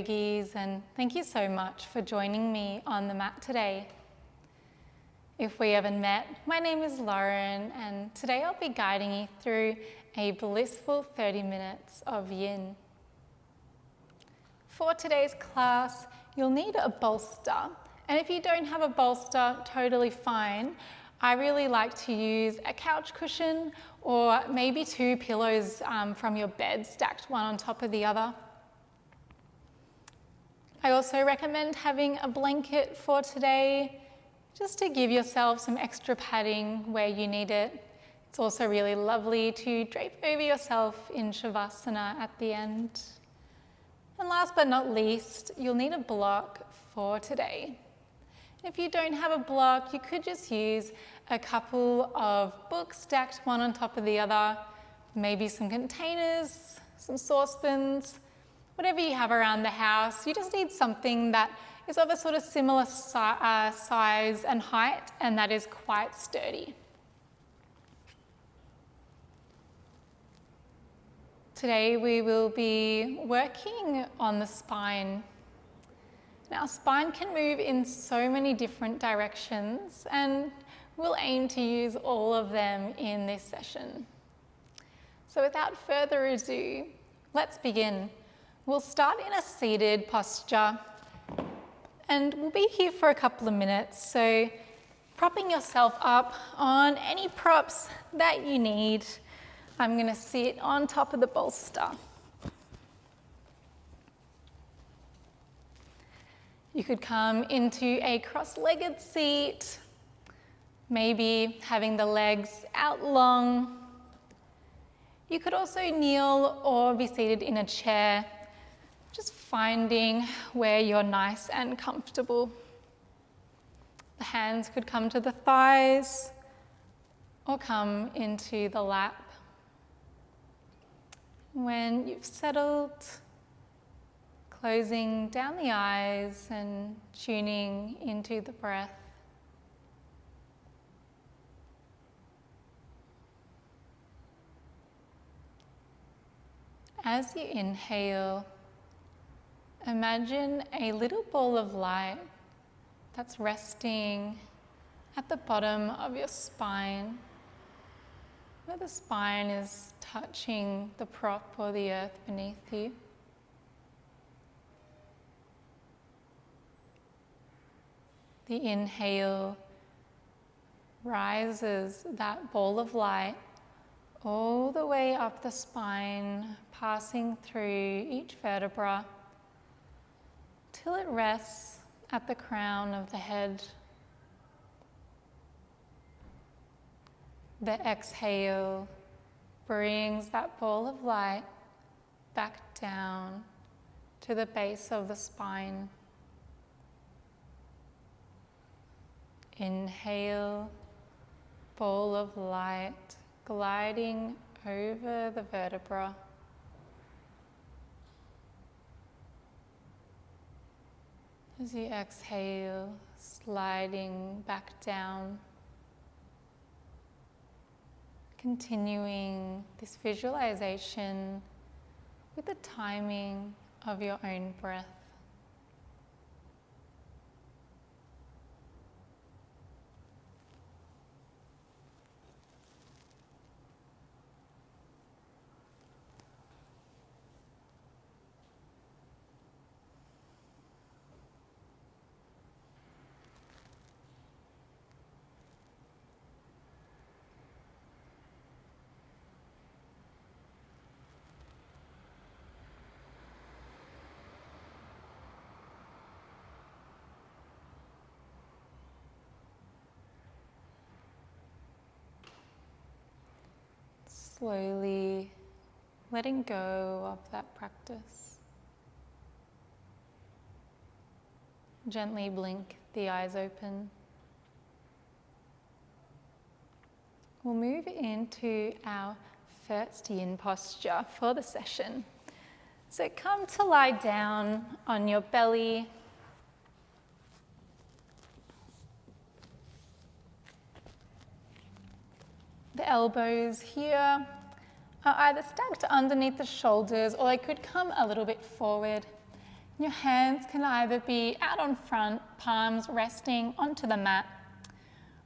yogis, and thank you so much for joining me on the mat today. If we haven't met, my name is Lauren, and today I'll be guiding you through a blissful 30 minutes of Yin. For today's class, you'll need a bolster, and if you don't have a bolster, totally fine. I really like to use a couch cushion or maybe two pillows from your bed stacked one on top of the other. I also recommend having a blanket for today, just to give yourself some extra padding where you need it. It's also really lovely to drape over yourself in Shavasana at the end. And last but not least, you'll need a block for today. If you don't have a block, you could just use a couple of books stacked one on top of the other, maybe some containers, some saucepans, whatever you have around the house. You just need something that is of a sort of similar size and height, and that is quite sturdy. Today we will be working on the spine. Now, spine can move in so many different directions, and we'll aim to use all of them in this session. So without further ado, let's begin. We'll start in a seated posture, and we'll be here for a couple of minutes. So propping yourself up on any props that you need. I'm going to sit on top of the bolster. You could come into a cross-legged seat, maybe having the legs out long. You could also kneel or be seated in a chair, just finding where you're nice and comfortable. The hands could come to the thighs or come into the lap. When you've settled, closing down the eyes and tuning into the breath. As you inhale, imagine a little ball of light that's resting at the bottom of your spine, where the spine is touching the prop or the earth beneath you. The inhale rises that ball of light all the way up the spine, passing through each vertebra till it rests at the crown of the head. The exhale brings that ball of light back down to the base of the spine. Inhale, ball of light gliding over the vertebra. As you exhale, sliding back down. Continuing this visualization with the timing of your own breath. Slowly letting go of that practice. Gently blink the eyes open. We'll move into our first Yin posture for the session. So come to lie down on your belly. The elbows here are either stacked underneath the shoulders or they could come a little bit forward. Your hands can either be out on front, palms resting onto the mat,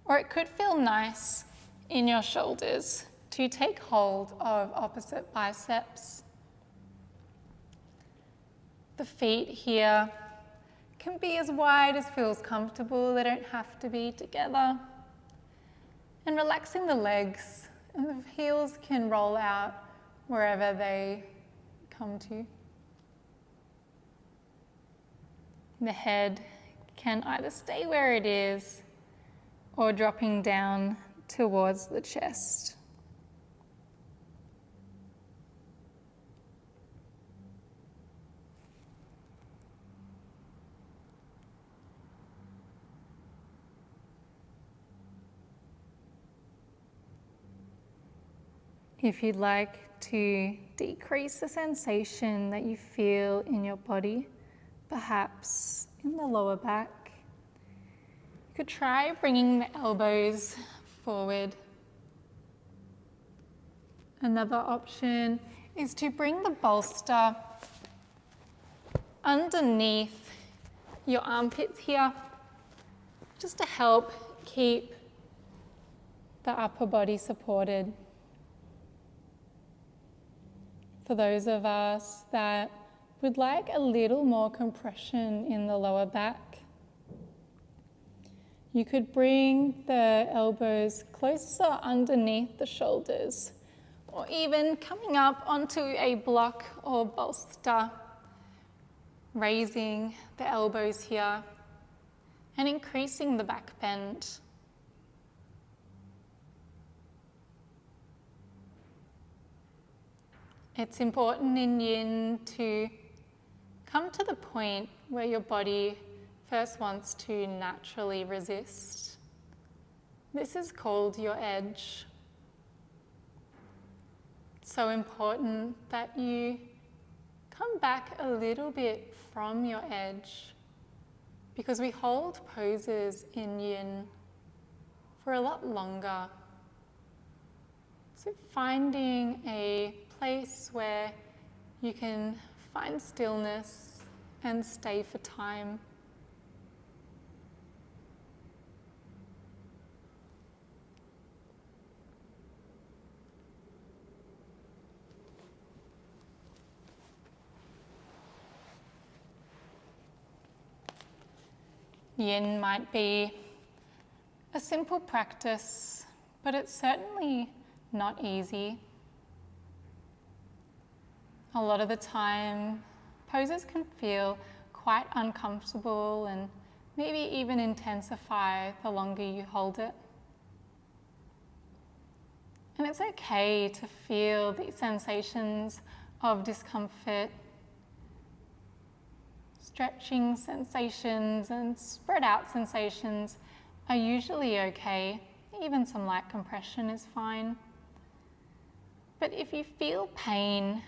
or it could feel nice in your shoulders to take hold of opposite biceps. The feet here can be as wide as feels comfortable. They don't have to be together. And relaxing the legs, and the heels can roll out wherever they come to. The head can either stay where it is or dropping down towards the chest. If you'd like to decrease the sensation that you feel in your body, perhaps in the lower back, you could try bringing the elbows forward. Another option is to bring the bolster underneath your armpits here, just to help keep the upper body supported. For those of us that would like a little more compression in the lower back, you could bring the elbows closer underneath the shoulders, or even coming up onto a block or bolster, raising the elbows here and increasing the back bend. It's important in Yin to come to the point where your body first wants to naturally resist. This is called your edge. It's so important that you come back a little bit from your edge, because we hold poses in Yin for a lot longer. So finding a place where you can find stillness and stay for time. Yin might be a simple practice, but it's certainly not easy. A lot of the time, poses can feel quite uncomfortable and maybe even intensify the longer you hold it. And it's okay to feel these sensations of discomfort. Stretching sensations and spread out sensations are usually okay. Even some light compression is fine. But if you feel pain,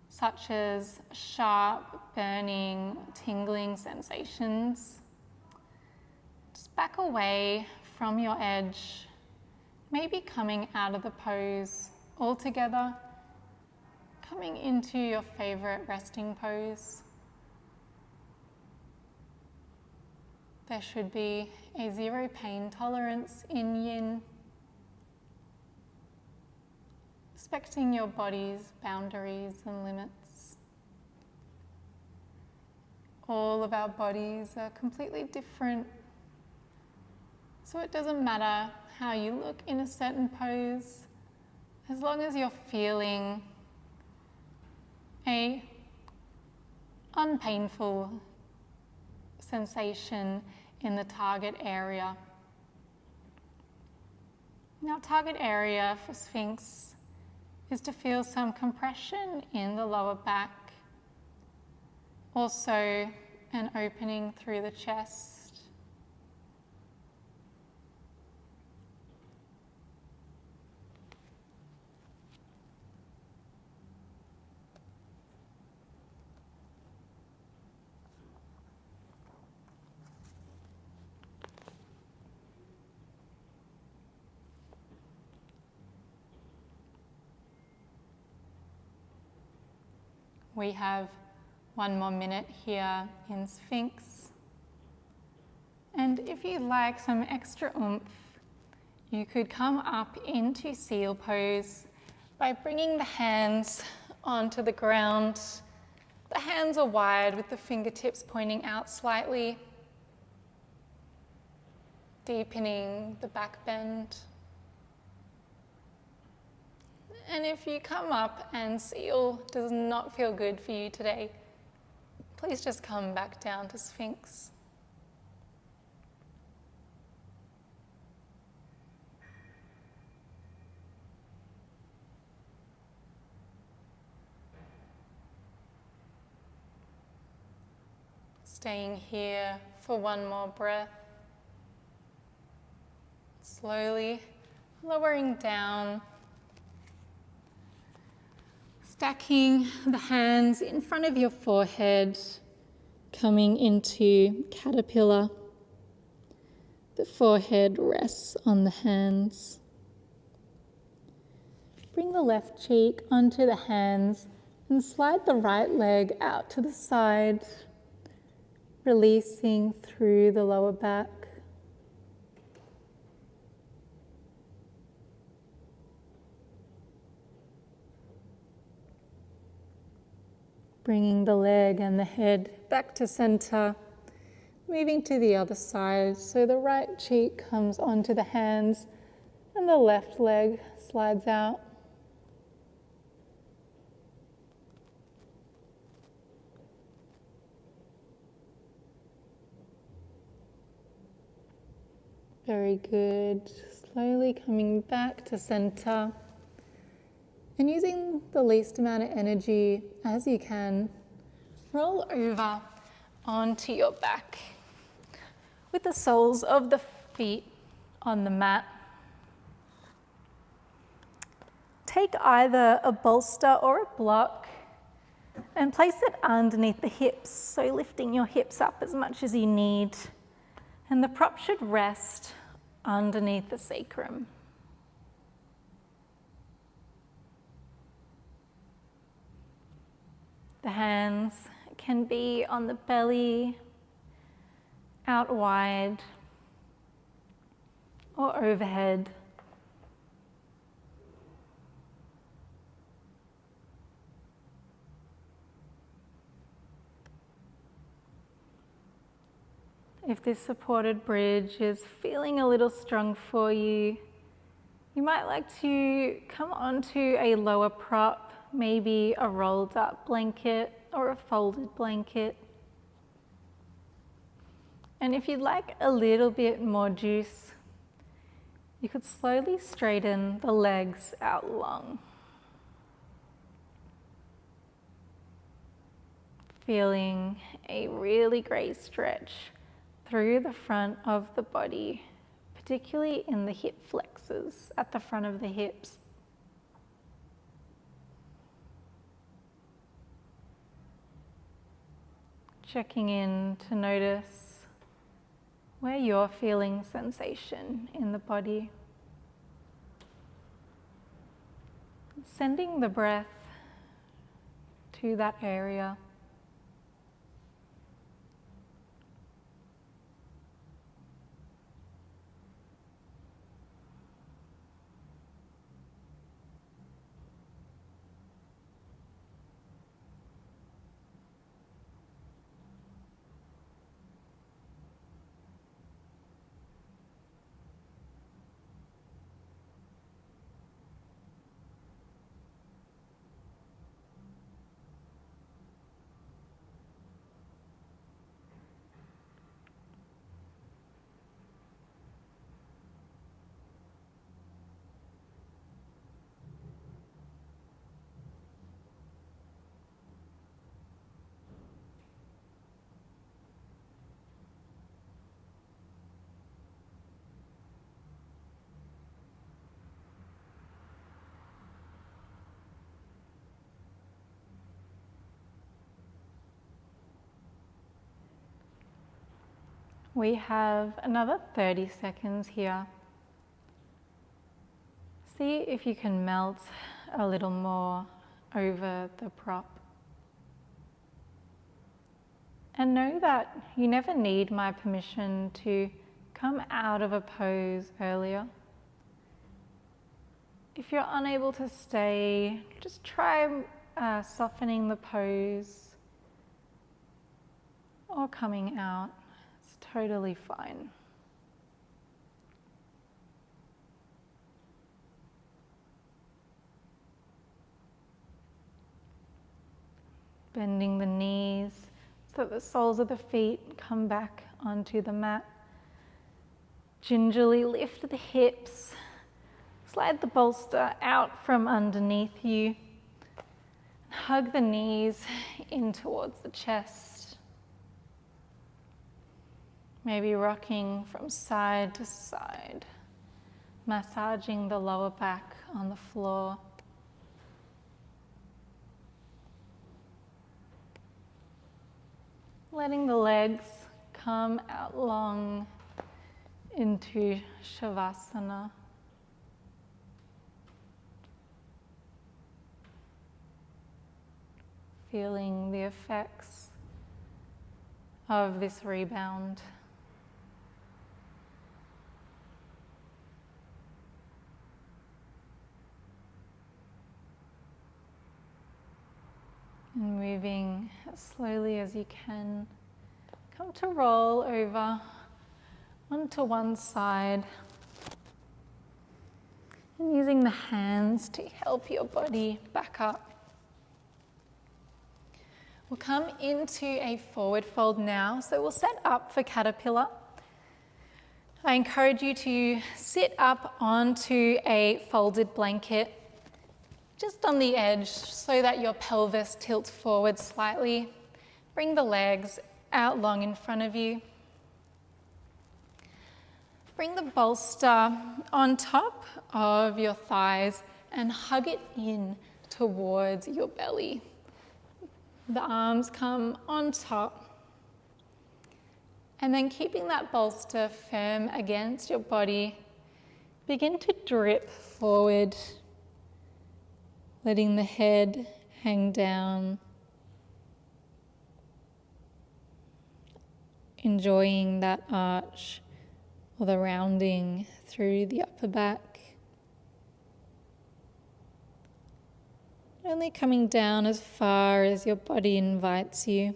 such as sharp, burning, tingling sensations, just back away from your edge, maybe coming out of the pose altogether, coming into your favorite resting pose. There should be a zero pain tolerance in Yin, respecting your body's boundaries and limits. All of our bodies are completely different, so it doesn't matter how you look in a certain pose, as long as you're feeling a unpainful sensation in the target area. Now, target area for Sphinx is to feel some compression in the lower back, also an opening through the chest. We have One more minute here in Sphinx. And if you'd like some extra oomph, you could come up into seal pose by bringing the hands onto the ground. The hands are wide with the fingertips pointing out slightly, deepening the back bend. And if you come up and seal does not feel good for you today, please just come back down to Sphinx. Staying here for one more breath. Slowly lowering down. Stacking the hands in front of your forehead, coming into caterpillar. The forehead rests on the hands. Bring the left cheek onto the hands and slide the right leg out to the side, releasing through the lower back. Bringing the leg and the head back to center, moving to the other side so the right cheek comes onto the hands and the left leg slides out. Very good. Slowly coming back to center. And using the least amount of energy as you can, roll over onto your back with the soles of the feet on the mat. Take either a bolster or a block and place it underneath the hips, so lifting your hips up as much as you need. And the prop should rest underneath the sacrum. The hands can be on the belly, out wide, or overhead. If this supported bridge is feeling a little strong for you, you might like to come onto a lower prop, maybe a rolled up blanket or a folded blanket. And if you'd like a little bit more juice, you could slowly straighten the legs out long. Feeling a really great stretch through the front of the body, particularly in the hip flexors at the front of the hips. Checking in to notice where you're feeling sensation in the body. Sending the breath to that area. We have another 30 seconds here. See if you can melt a little more over the prop. And know that you never need my permission to come out of a pose earlier. If you're unable to stay, just try softening the pose or coming out. It's totally fine. Bending the knees so that the soles of the feet come back onto the mat. Gingerly lift the hips. Slide the bolster out from underneath you. Hug the knees in towards the chest. Maybe rocking from side to side, massaging the lower back on the floor. Letting the legs come out long into Shavasana. Feeling the effects of this rebound. And moving as slowly as you can, come to roll over onto one side. And using the hands to help your body back up. We'll come into a forward fold now, so we'll set up for caterpillar. I encourage you to sit up onto a folded blanket, just on the edge so that your pelvis tilts forward slightly. Bring the legs out long in front of you. Bring the bolster on top of your thighs and hug it in towards your belly. The arms come on top. And then keeping that bolster firm against your body, begin to drip forward, letting the head hang down, enjoying that arch or the rounding through the upper back. Only coming down as far as your body invites you.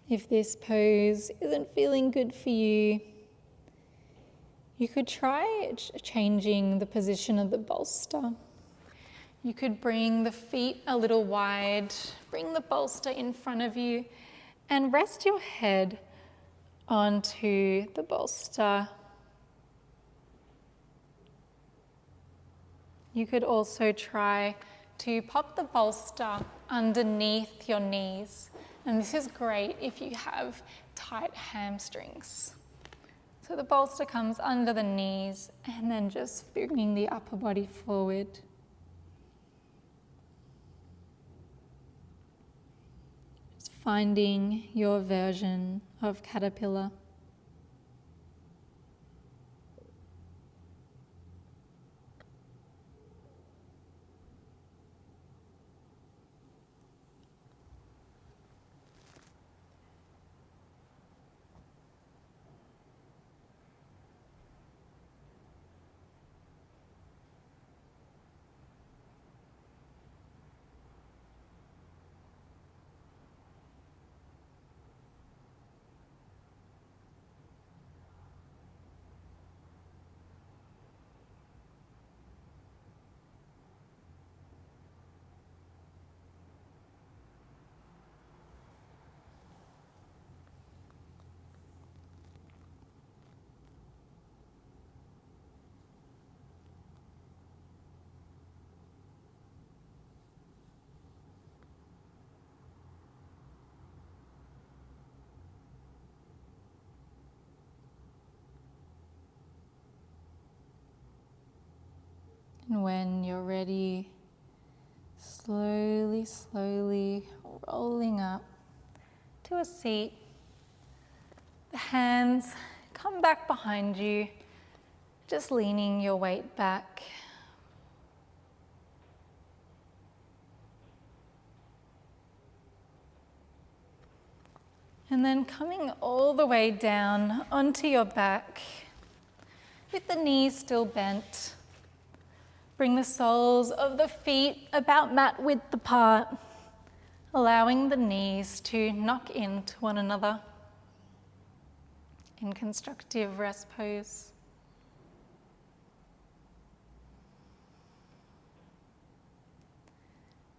If this pose isn't feeling good for you, you could try changing the position of the bolster. You could bring the feet a little wide, bring the bolster in front of you, and rest your head onto the bolster. You could also try to pop the bolster underneath your knees. And this is great if you have tight hamstrings. So the bolster comes under the knees and then just bringing the upper body forward. Just finding your version of caterpillar. And when you're ready, slowly, slowly rolling up to a seat. The hands come back behind you just leaning your weight back. And then coming all the way down onto your back with the knees still bent. Bring the soles of the feet about mat width apart, allowing the knees to knock into one another in constructive rest pose.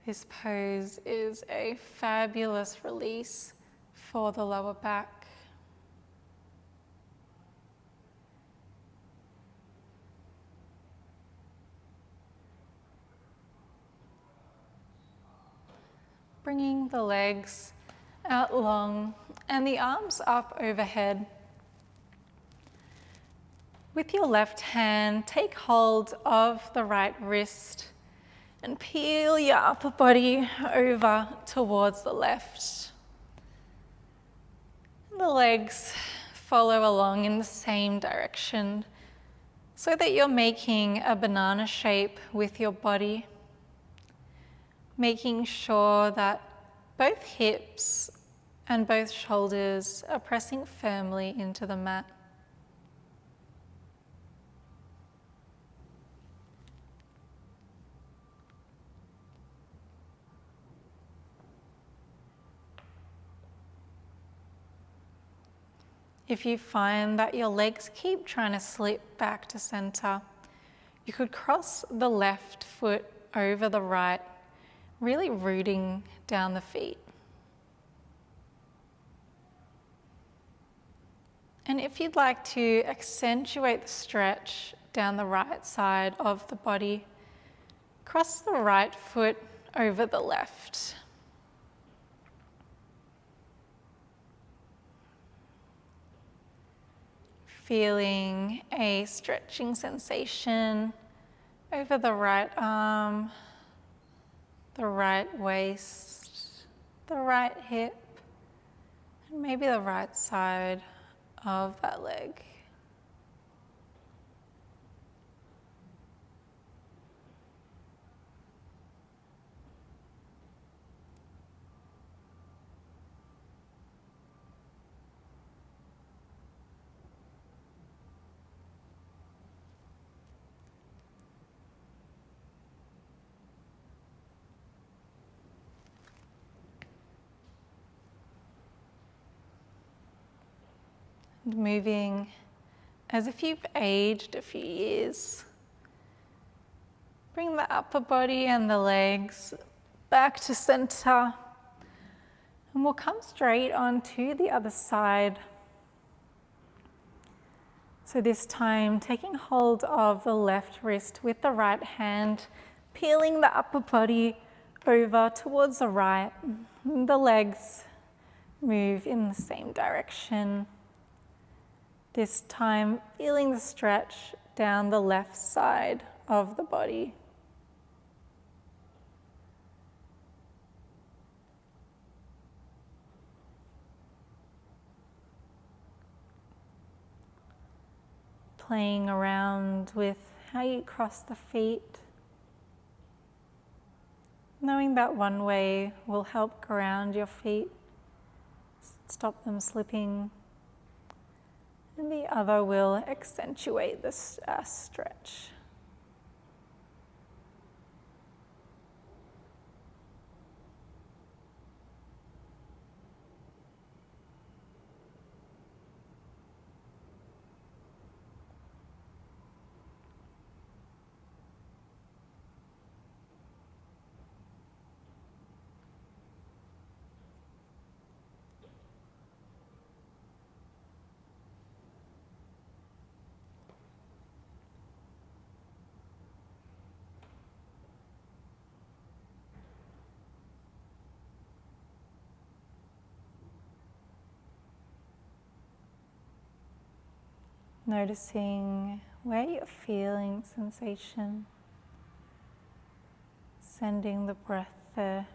This pose is a fabulous release for the lower back. Bringing the legs out long and the arms up overhead. With your left hand, take hold of the right wrist and peel your upper body over towards the left. The legs follow along in the same direction so that you're making a banana shape with your body, making sure that both hips and both shoulders are pressing firmly into the mat. If you find that your legs keep trying to slip back to center, you could cross the left foot over the right, really rooting down the feet. And if you'd like to accentuate the stretch down the right side of the body, cross the right foot over the left. Feeling a stretching sensation over the right arm, the right waist, the right hip, and maybe the right side of that leg. And moving as if you've aged a few years. Bring the upper body and the legs back to center. And we'll come straight onto the other side. So this time, taking hold of the left wrist with the right hand, peeling the upper body over towards the right. The legs move in the same direction. This time, feeling the stretch down the left side of the body. Playing around with how you cross the feet. Knowing that one way will help ground your feet, stop them slipping. And the other will accentuate this stretch. Noticing where you're feeling sensation, sending the breath there.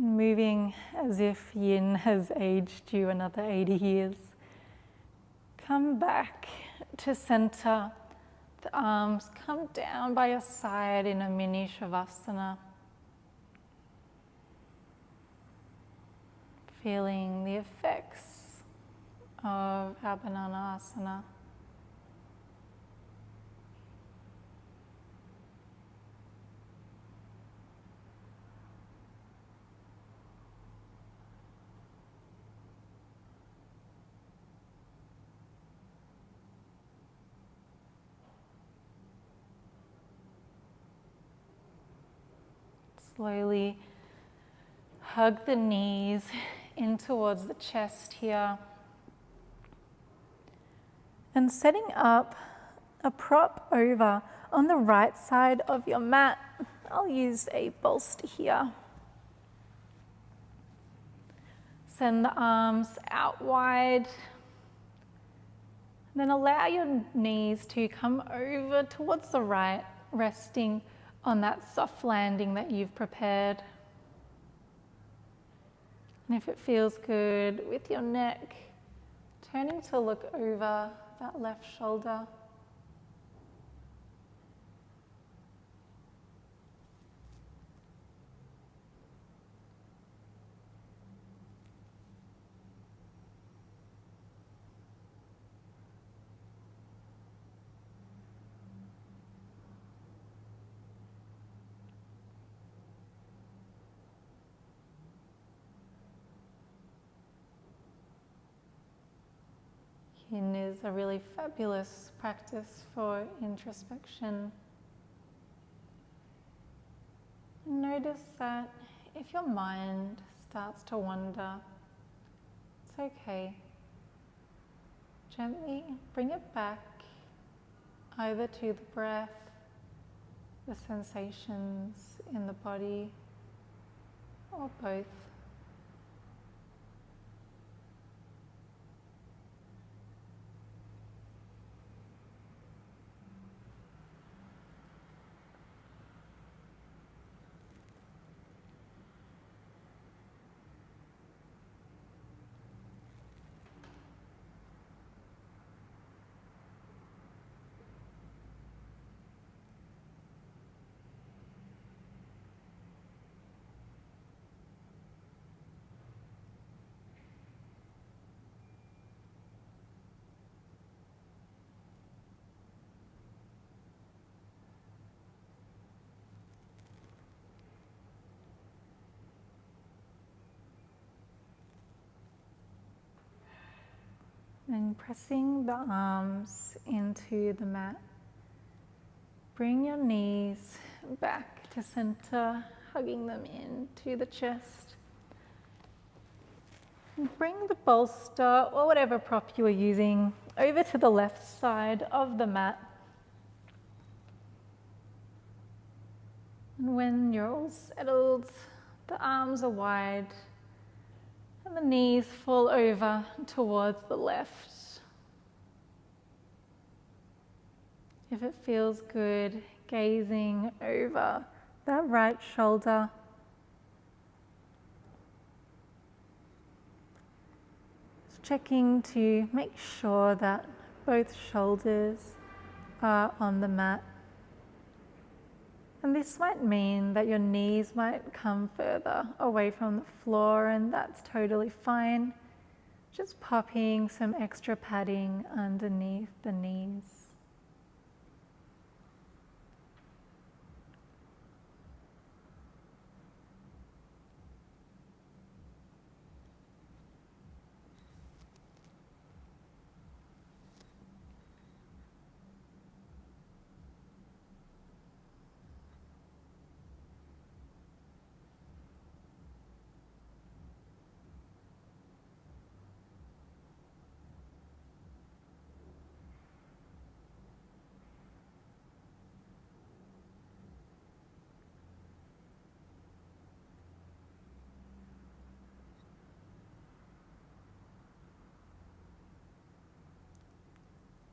moving as if Yin has aged you another 80 years. Come back to center. The arms come down by your side in a mini Shavasana. Feeling the effects of our banana asana. Slowly hug the knees in towards the chest here. And setting up a prop over on the right side of your mat. I'll use a bolster here. Send the arms out wide. Then allow your knees to come over towards the right, resting on that soft landing that you've prepared. And if it feels good with your neck, turning to look over that left shoulder. Yin is a really fabulous practice for introspection. Notice that if your mind starts to wander, it's okay. Gently bring it back either to the breath, the sensations in the body, or both. And pressing the arms into the mat. Bring your knees back to center, hugging them into the chest. And bring the bolster or whatever prop you are using over to the left side of the mat. And when you're all settled, the arms are wide and the knees fall over towards the left. If it feels good, gazing over that right shoulder. Just checking to make sure that both shoulders are on the mat. And this might mean that your knees might come further away from the floor, and that's totally fine. Just popping some extra padding underneath the knees.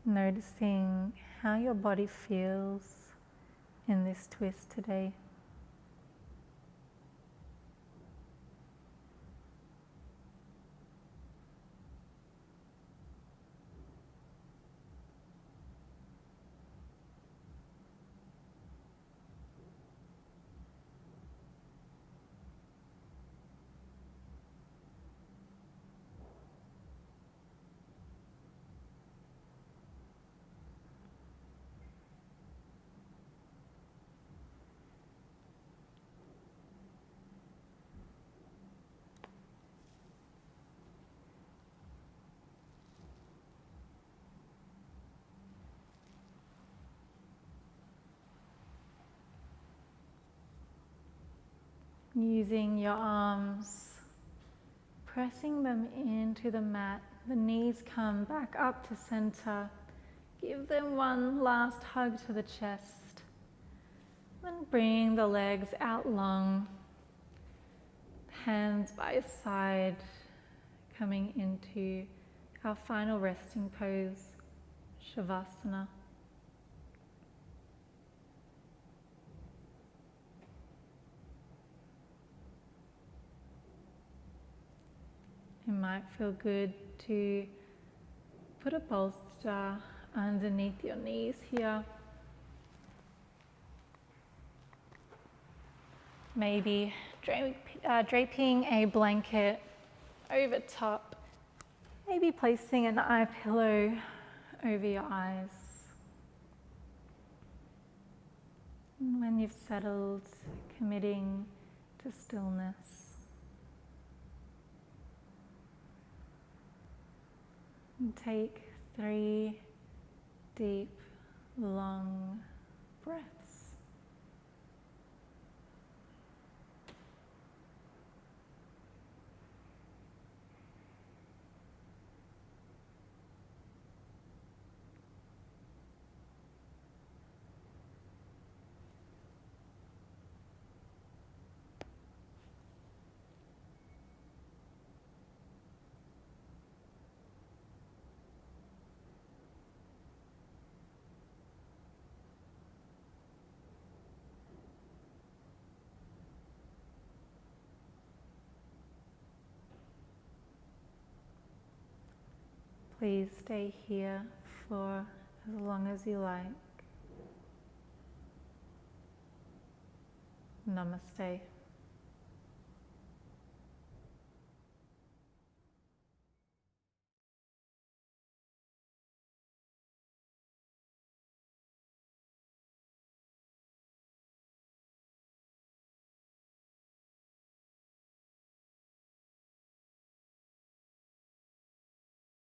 Noticing how your body feels in this twist today. Using your arms, pressing them into the mat. The knees come back up to center. Give them one last hug to the chest. Then bring the legs out long. Hands by your side, coming into our final resting pose, Shavasana. It might feel good to put a bolster underneath your knees here. Maybe draping a blanket over top. Maybe placing an eye pillow over your eyes. And when you've settled, committing to stillness. And take 3 deep, long breaths. Please stay here for as long as you like. Namaste.